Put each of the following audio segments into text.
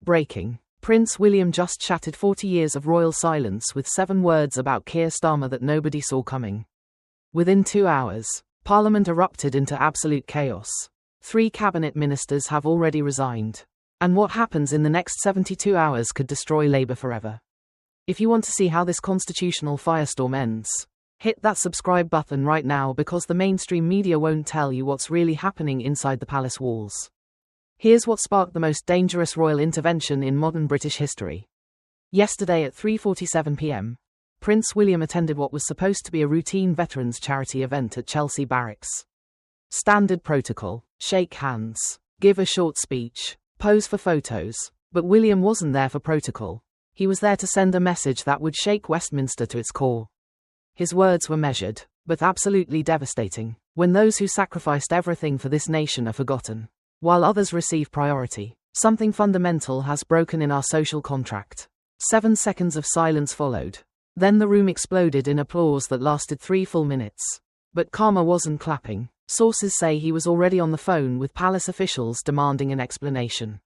Breaking. Prince William just shattered 40 years of royal silence with 7 words about Keir Starmer that nobody saw coming. Within 2 hours, Parliament erupted into absolute chaos. 3 cabinet ministers have already resigned. And what happens in the next 72 hours could destroy Labour forever. If you want to see how this constitutional firestorm ends, hit that subscribe button right now, because the mainstream media won't tell you what's really happening inside the palace walls. Here's what sparked the most dangerous royal intervention in modern British history. Yesterday at 3:47 p.m, Prince William attended what was supposed to be a routine veterans charity event at Chelsea Barracks. Standard protocol: shake hands, give a short speech, pose for photos. But William wasn't there for protocol. He was there to send a message that would shake Westminster to its core. His words were measured, but absolutely devastating. When those who sacrificed everything for this nation are forgotten, while others receive priority, something fundamental has broken in our social contract. 7 seconds of silence followed. Then the room exploded in applause that lasted 3 full minutes. But Karma wasn't clapping. Sources say he was already on the phone with palace officials demanding an explanation.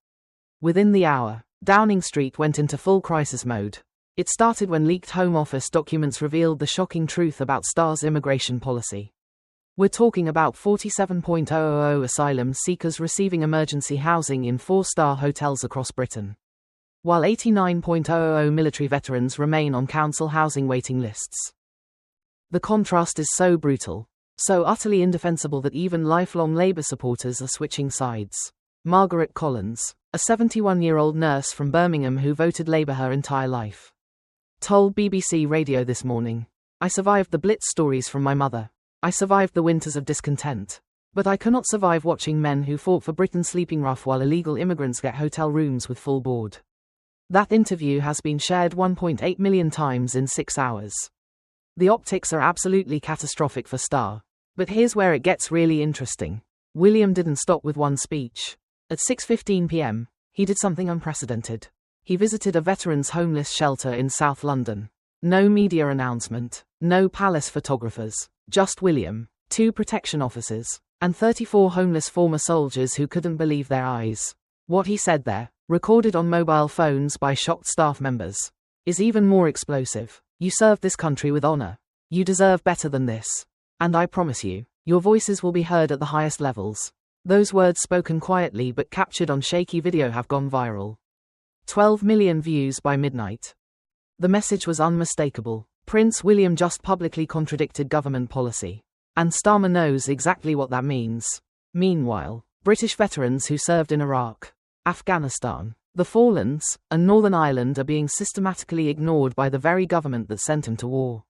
Within the hour, Downing Street went into full crisis mode. It started when leaked Home Office documents revealed the shocking truth about Star's immigration policy. We're talking about 47,000 asylum seekers receiving emergency housing in 4-star hotels across Britain, while 89,000 military veterans remain on council housing waiting lists. The contrast is so brutal, so utterly indefensible that even lifelong Labour supporters are switching sides. Margaret Collins, a 71-year-old nurse from Birmingham who voted Labour her entire life, told BBC Radio this morning, "I survived the Blitz stories from my mother. I survived the winters of discontent. But I cannot survive watching men who fought for Britain sleeping rough while illegal immigrants get hotel rooms with full board." That interview has been shared 1.8 million times in 6 hours. The optics are absolutely catastrophic for Star. But here's where it gets really interesting. William didn't stop with one speech. At 6:15 p.m, he did something unprecedented. He visited a veterans' homeless shelter in South London. No media announcement, no palace photographers, just William, 2 protection officers, and 34 homeless former soldiers who couldn't believe their eyes. What he said there, recorded on mobile phones by shocked staff members, is even more explosive. "You served this country with honor. You deserve better than this. And I promise you, your voices will be heard at the highest levels." Those words, spoken quietly but captured on shaky video, have gone viral. 12 million views by midnight. The message was unmistakable. Prince William just publicly contradicted government policy. And Starmer knows exactly what that means. Meanwhile, British veterans who served in Iraq, Afghanistan, the Falklands, and Northern Ireland are being systematically ignored by the very government that sent him to war.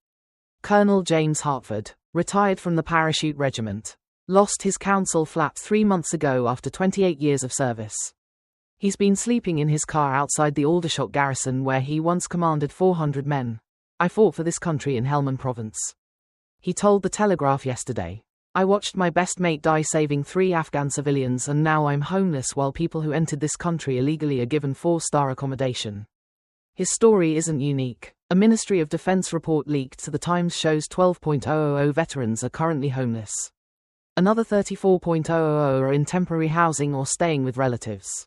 Colonel James Hartford, retired from the Parachute Regiment, lost his council flat 3 months ago after 28 years of service. He's been sleeping in his car outside the Aldershot garrison where he once commanded 400 men. "I fought for this country in Helmand Province," he told The Telegraph yesterday. "I watched my best mate die saving 3 Afghan civilians, and now I'm homeless while people who entered this country illegally are given 4-star accommodation." His story isn't unique. A Ministry of Defence report leaked to The Times shows 12,000 veterans are currently homeless. Another 34,000 are in temporary housing or staying with relatives.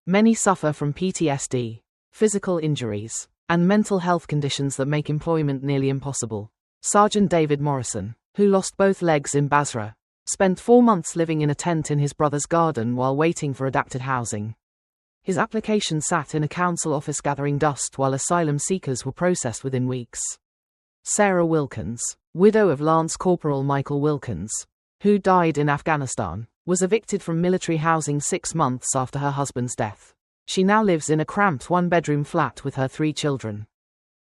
Many suffer from PTSD, physical injuries, and mental health conditions that make employment nearly impossible. Sergeant David Morrison, who lost both legs in Basra, spent 4 months living in a tent in his brother's garden while waiting for adapted housing. His application sat in a council office gathering dust while asylum seekers were processed within weeks. Sarah Wilkins, widow of Lance Corporal Michael Wilkins, who died in Afghanistan, was evicted from military housing 6 months after her husband's death. She now lives in a cramped 1-bedroom flat with her 3 children,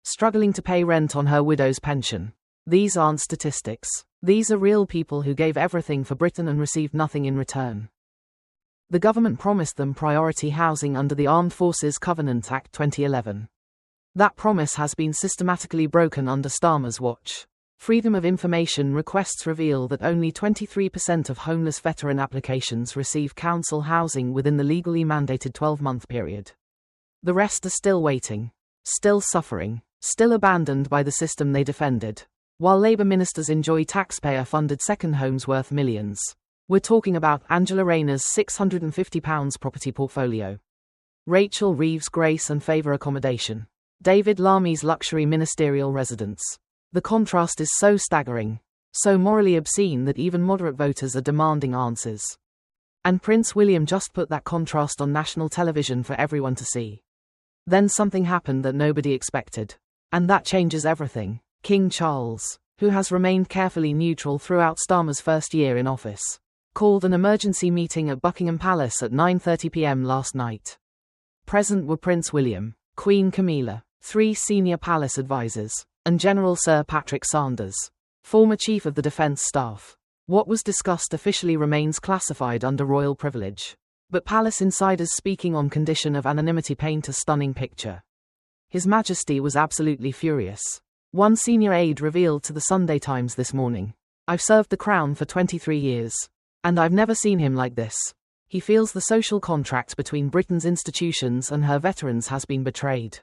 struggling to pay rent on her widow's pension. These aren't statistics. These are real people who gave everything for Britain and received nothing in return. The government promised them priority housing under the Armed Forces Covenant Act 2011. That promise has been systematically broken under Starmer's watch. Freedom of Information requests reveal that only 23% of homeless veteran applications receive council housing within the legally mandated 12-month period. The rest are still waiting, still suffering, still abandoned by the system they defended, while Labour ministers enjoy taxpayer-funded second homes worth millions. We're talking about Angela Rayner's £650 property portfolio. Rachel Reeves' grace and favour accommodation. David Lamy's luxury ministerial residence. The contrast is so staggering, so morally obscene that even moderate voters are demanding answers. And Prince William just put that contrast on national television for everyone to see. Then something happened that nobody expected. And that changes everything. King Charles, who has remained carefully neutral throughout Starmer's first year in office, called an emergency meeting at Buckingham Palace at 9:30 p.m. last night. Present were Prince William, Queen Camilla, 3 senior palace advisors, and General Sir Patrick Sanders, former Chief of the Defence Staff. What was discussed officially remains classified under royal privilege, but palace insiders speaking on condition of anonymity paint a stunning picture. His Majesty was absolutely furious. One senior aide revealed to the Sunday Times this morning, "I've served the Crown for 23 years, and I've never seen him like this. He feels the social contract between Britain's institutions and her veterans has been betrayed."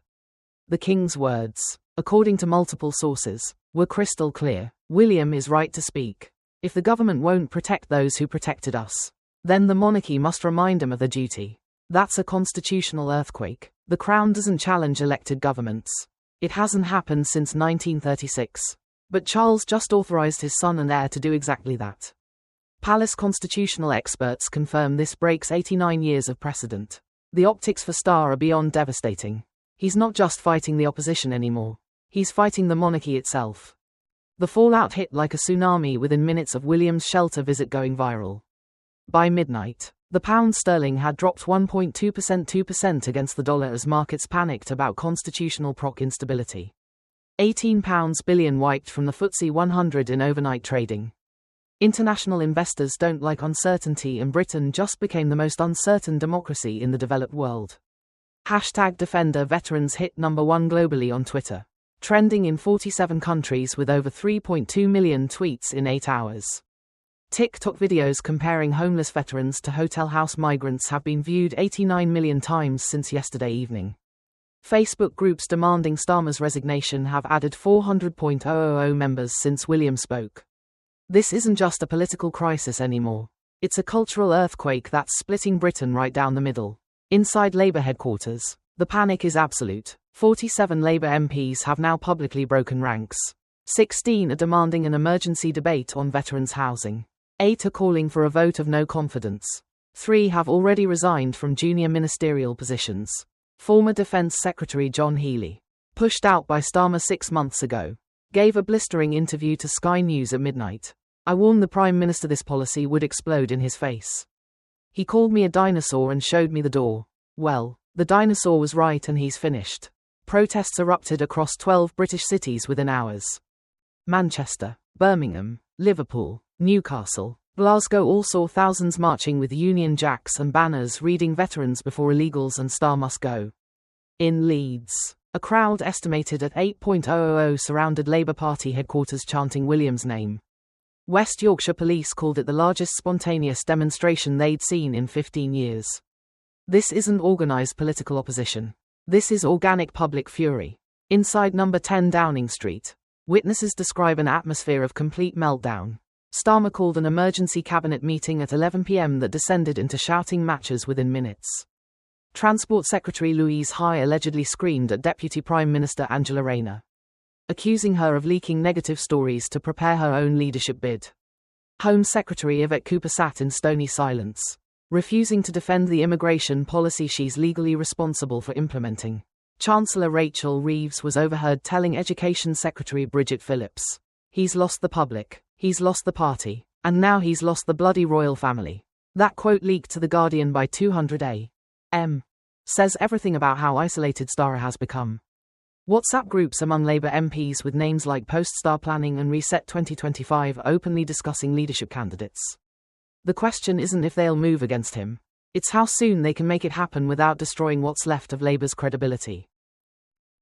The King's words, according to multiple sources, were crystal clear. William is right to speak. If the government won't protect those who protected us, then the monarchy must remind them of their duty. That's a constitutional earthquake. The Crown doesn't challenge elected governments. It hasn't happened since 1936. But Charles just authorized his son and heir to do exactly that. Palace constitutional experts confirm this breaks 89 years of precedent. The optics for Starmer are beyond devastating. He's not just fighting the opposition anymore. He's fighting the monarchy itself. The fallout hit like a tsunami within minutes of William's shelter visit going viral. By midnight, the pound sterling had dropped 1.2% against the dollar as markets panicked about constitutional proc instability. £18 billion wiped from the FTSE 100 in overnight trading. International investors don't like uncertainty, and Britain just became the most uncertain democracy in the developed world. #Defender Veterans hit #1 globally on Twitter, trending in 47 countries with over 3.2 million tweets in 8 hours. TikTok videos comparing homeless veterans to hotel house migrants have been viewed 89 million times since yesterday evening. Facebook groups demanding Starmer's resignation have added 400,000 members since William spoke. This isn't just a political crisis anymore. It's a cultural earthquake that's splitting Britain right down the middle. Inside Labour headquarters, the panic is absolute. 47 Labour MPs have now publicly broken ranks. 16 are demanding an emergency debate on veterans' housing. 8 are calling for a vote of no confidence. 3 have already resigned from junior ministerial positions. Former Defence Secretary John Healey, pushed out by Starmer 6 months ago, gave a blistering interview to Sky News at midnight. "I warned the Prime Minister this policy would explode in his face. He called me a dinosaur and showed me the door. Well, the dinosaur was right and he's finished." Protests erupted across 12 British cities within hours. Manchester, Birmingham, Liverpool, Newcastle, Glasgow all saw thousands marching with Union Jacks and banners reading "Veterans before illegals" and "Star must go." In Leeds, a crowd estimated at 8,000 surrounded Labour Party headquarters chanting William's name. West Yorkshire police called it the largest spontaneous demonstration they'd seen in 15 years. This isn't organised political opposition. This is organic public fury. Inside number 10 Downing Street, witnesses describe an atmosphere of complete meltdown. Starmer called an emergency cabinet meeting at 11 p.m. that descended into shouting matches within minutes. Transport Secretary Louise High allegedly screamed at Deputy Prime Minister Angela Rayner, accusing her of leaking negative stories to prepare her own leadership bid. Home Secretary Yvette Cooper sat in stony silence, refusing to defend the immigration policy she's legally responsible for implementing. Chancellor Rachel Reeves was overheard telling Education Secretary Bridget Phillips, "He's lost the public, he's lost the party, and now he's lost the bloody royal family." That quote, leaked to The Guardian by 200 a.m., says everything about how isolated Starmer has become. WhatsApp groups among Labour MPs with names like Post-Star Planning and Reset 2025 are openly discussing leadership candidates. The question isn't if they'll move against him. It's how soon they can make it happen without destroying what's left of Labour's credibility.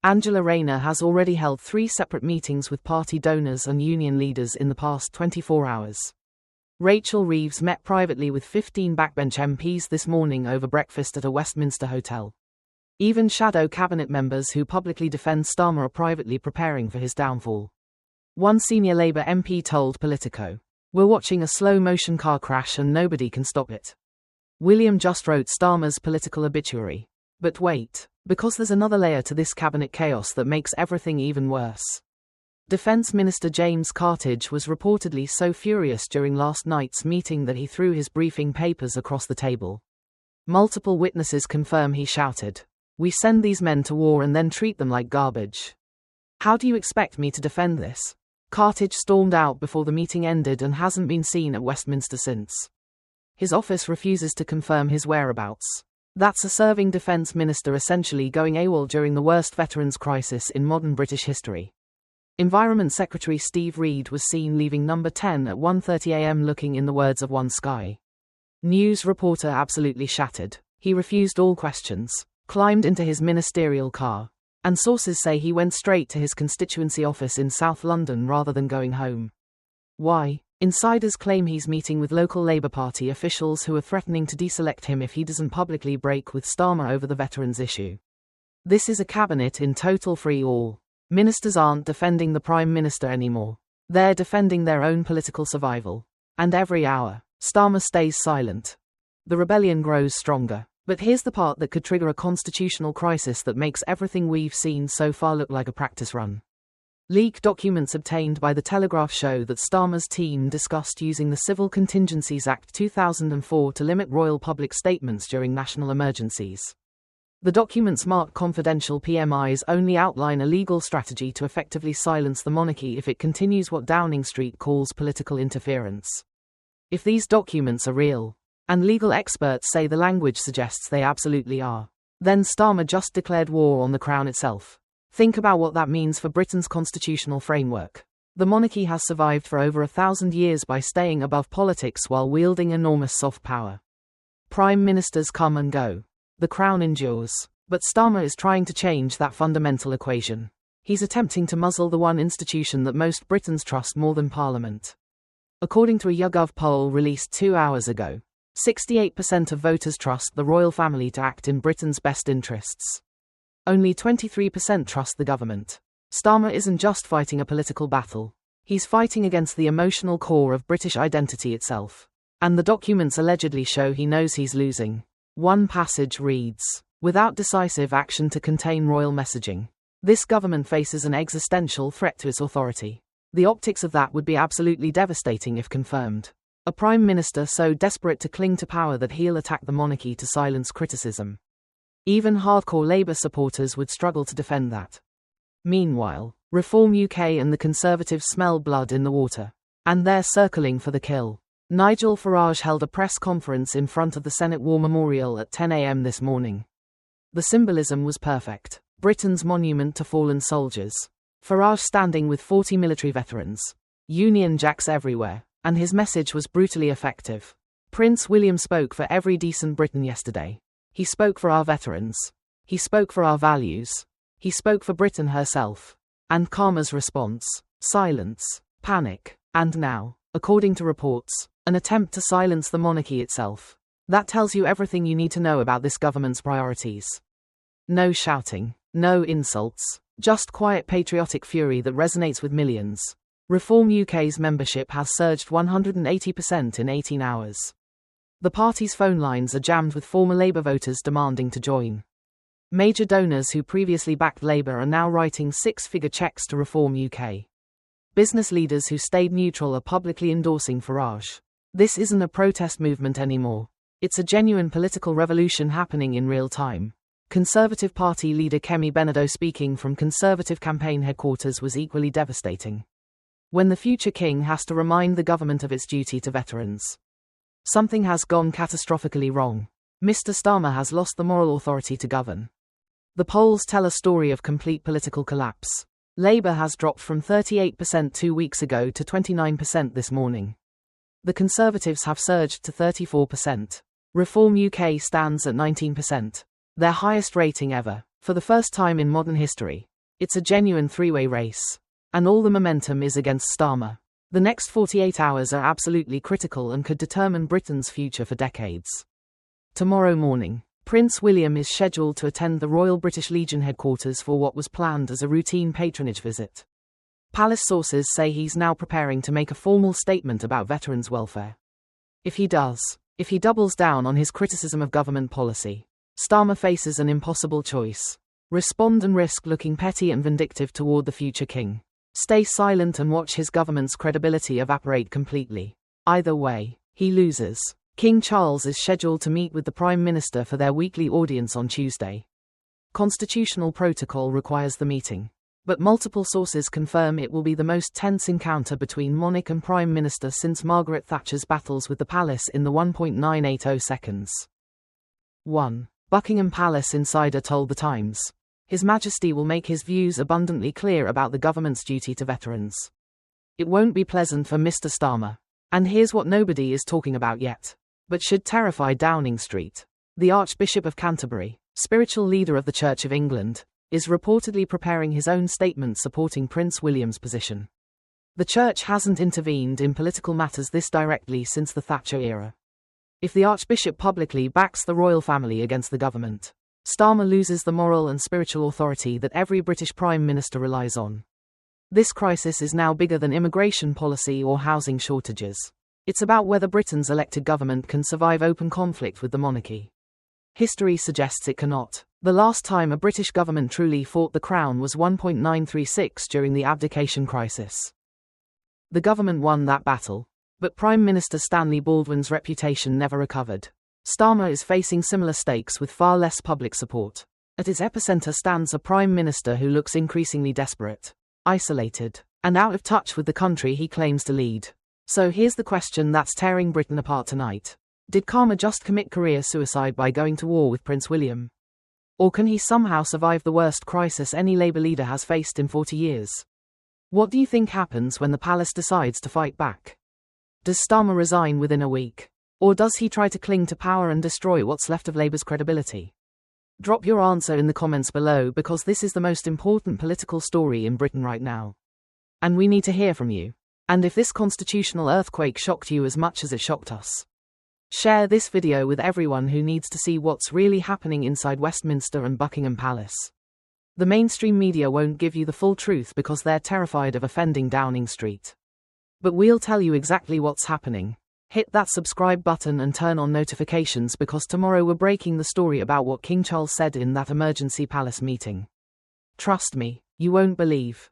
Angela Rayner has already held 3 separate meetings with party donors and union leaders in the past 24 hours. Rachel Reeves met privately with 15 backbench MPs this morning over breakfast at a Westminster hotel. Even shadow cabinet members who publicly defend Starmer are privately preparing for his downfall. One senior Labour MP told Politico, "We're watching a slow-motion car crash and nobody can stop it." William just wrote Starmer's political obituary. But wait, because there's another layer to this cabinet chaos that makes everything even worse. Defense Minister James Cartage was reportedly so furious during last night's meeting that he threw his briefing papers across the table. Multiple witnesses confirm he shouted, "We send these men to war and then treat them like garbage. How do you expect me to defend this?" Cartage stormed out before the meeting ended and hasn't been seen at Westminster since. His office refuses to confirm his whereabouts. That's a serving defense minister essentially going AWOL during the worst veterans crisis in modern British history. Environment Secretary Steve Reed was seen leaving number 10 at 1:30 a.m. looking in the words of one Sky News reporter absolutely shattered. He refused all questions, climbed into his ministerial car, and sources say he went straight to his constituency office in South London rather than going home. Why? Insiders claim he's meeting with local Labour Party officials who are threatening to deselect him if he doesn't publicly break with Starmer over the veterans issue. This is a cabinet in total free-all. Ministers aren't defending the Prime Minister anymore. They're defending their own political survival. And every hour, Starmer stays silent. The rebellion grows stronger. But here's the part that could trigger a constitutional crisis that makes everything we've seen so far look like a practice run. Leaked documents obtained by The Telegraph show that Starmer's team discussed using the Civil Contingencies Act 2004 to limit royal public statements during national emergencies. The documents marked confidential PMIs only outline a legal strategy to effectively silence the monarchy if it continues what Downing Street calls political interference. If these documents are real, and legal experts say the language suggests they absolutely are, then Starmer just declared war on the Crown itself. Think about what that means for Britain's constitutional framework. The monarchy has survived for over 1,000 years by staying above politics while wielding enormous soft power. Prime ministers come and go. The Crown endures. But Starmer is trying to change that fundamental equation. He's attempting to muzzle the one institution that most Britons trust more than Parliament. According to a YouGov poll released 2 hours ago, 68% of voters trust the royal family to act in Britain's best interests. Only 23% trust the government. Starmer isn't just fighting a political battle. He's fighting against the emotional core of British identity itself. And the documents allegedly show he knows he's losing. One passage reads, "Without decisive action to contain royal messaging, this government faces an existential threat to its authority. The optics of that would be absolutely devastating if confirmed. A prime minister so desperate to cling to power that he'll attack the monarchy to silence criticism. Even hardcore Labour supporters would struggle to defend that." Meanwhile, Reform UK and the Conservatives smell blood in the water. And they're circling for the kill. Nigel Farage held a press conference in front of the Senate War Memorial at 10 a.m. this morning. The symbolism was perfect. Britain's monument to fallen soldiers. Farage standing with 40 military veterans. Union Jacks everywhere. And his message was brutally effective. Prince William spoke for every decent Briton yesterday. He spoke for our veterans. He spoke for our values. He spoke for Britain herself. And Karma's response? Silence, panic, and now, according to reports, an attempt to silence the monarchy itself. That tells you everything you need to know about this government's priorities. No shouting, no insults, just quiet patriotic fury that resonates with millions. Reform UK's membership has surged 180% in 18 hours. The party's phone lines are jammed with former Labour voters demanding to join. Major donors who previously backed Labour are now writing six-figure cheques to Reform UK. Business leaders who stayed neutral are publicly endorsing Farage. This isn't a protest movement anymore. It's a genuine political revolution happening in real time. Conservative Party leader Kemi Benado speaking from Conservative campaign headquarters was equally devastating. When the future king has to remind the government of its duty to veterans. Something has gone catastrophically wrong. Mr. Starmer has lost the moral authority to govern. The polls tell a story of complete political collapse. Labour has dropped from 38% 2 weeks ago to 29% this morning. The Conservatives have surged to 34%. Reform UK stands at 19%. Their highest rating ever, for the first time in modern history. It's a genuine three-way race. And all the momentum is against Starmer. The next 48 hours are absolutely critical and could determine Britain's future for decades. Tomorrow morning, Prince William is scheduled to attend the Royal British Legion headquarters for what was planned as a routine patronage visit. Palace sources say he's now preparing to make a formal statement about veterans' welfare. If he doubles down on his criticism of government policy, Starmer faces an impossible choice. Respond and risk looking petty and vindictive toward the future king. Stay silent and watch his government's credibility evaporate completely. Either way, he loses. King Charles is scheduled to meet with the Prime Minister for their weekly audience on Tuesday. Constitutional protocol requires the meeting, but multiple sources confirm it will be the most tense encounter between monarch and Prime Minister since Margaret Thatcher's battles with the palace in the 1.980 seconds. 1. Buckingham Palace insider told The Times. His Majesty will make his views abundantly clear about the government's duty to veterans. It won't be pleasant for Mr. Starmer. And here's what nobody is talking about yet, but should terrify Downing Street. The Archbishop of Canterbury, spiritual leader of the Church of England, is reportedly preparing his own statement supporting Prince William's position. The Church hasn't intervened in political matters this directly since the Thatcher era. If the Archbishop publicly backs the royal family against the government, Starmer loses the moral and spiritual authority that every British Prime Minister relies on. This crisis is now bigger than immigration policy or housing shortages. It's about whether Britain's elected government can survive open conflict with the monarchy. History suggests it cannot. The last time a British government truly fought the crown was 1936 during the abdication crisis. The government won that battle, but Prime Minister Stanley Baldwin's reputation never recovered. Starmer is facing similar stakes with far less public support. At its epicenter stands a Prime Minister who looks increasingly desperate, isolated, and out of touch with the country he claims to lead. So here's the question that's tearing Britain apart tonight. Did Starmer just commit career suicide by going to war with Prince William? Or can he somehow survive the worst crisis any Labour leader has faced in 40 years? What do you think happens when the palace decides to fight back? Does Starmer resign within a week? Or does he try to cling to power and destroy what's left of Labour's credibility? Drop your answer in the comments below because this is the most important political story in Britain right now. And we need to hear from you. And if this constitutional earthquake shocked you as much as it shocked us, share this video with everyone who needs to see what's really happening inside Westminster and Buckingham Palace. The mainstream media won't give you the full truth because they're terrified of offending Downing Street. But we'll tell you exactly what's happening. Hit that subscribe button and turn on notifications because tomorrow we're breaking the story about what King Charles said in that emergency palace meeting. Trust me, you won't believe.